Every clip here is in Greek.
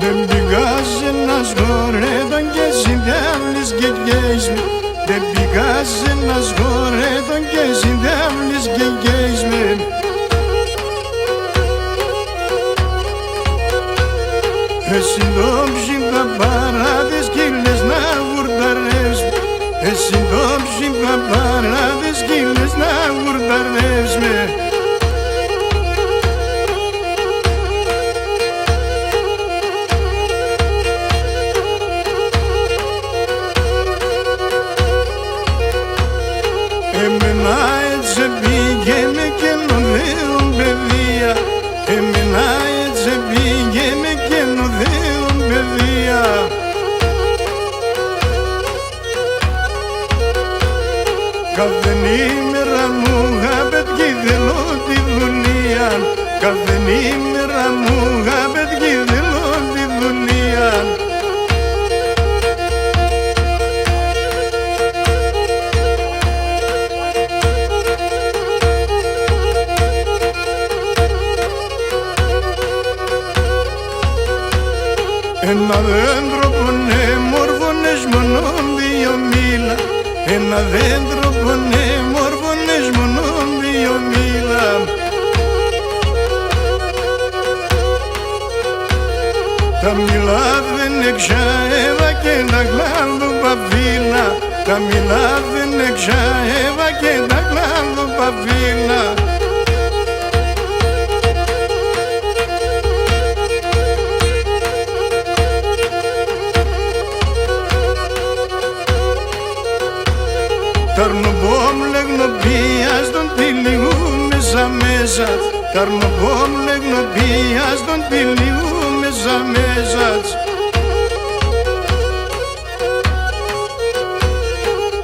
Δεν πηγάζει ένας γορέτον και συνδέβλης και γέισμε. Δεν πηγάζει ένας γορέτον και συνδέβλης και γέισμε. Εσύ το ψήντα παρά τις κύλες να γουρταρεύσμε. Εσύ το ψήντα παρά τις κύλες να γουρταρεύσμε. Εμένα έτσι πήγαινε και νοδέων παιδεία. Εμένα έτσι πήγαινε και νοδέων παιδεία. Κάθε ημέρα μου γαπετκή θέλω τη δουλεία. Κάθε ημέρα μου γαπετκή θέλω τη δουλεία. Ένα δέντρο πονέ μόρφωνες μονόν δύο μήλα. Ένα δέντρο πονέ μόρφωνες μονόν δύο μήλα. Τα μήλα δεν εξαέβα και τα κλάδου παφίλα. Τα μήλα δεν εξαέβα και τα κλάδου παφίλα. Ταρνοπόμ λεγνοπίας τον τυλιγού μέσα μέσα. Ταρνοπόμ λεγνοπίας τον τυλιγού μέσα μέσα.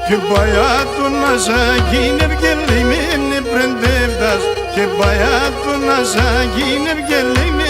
Και παλιά του Ναζάκη νευγελή με πρεντεύτας. Και παλιά του Ναζάκη νευγελή με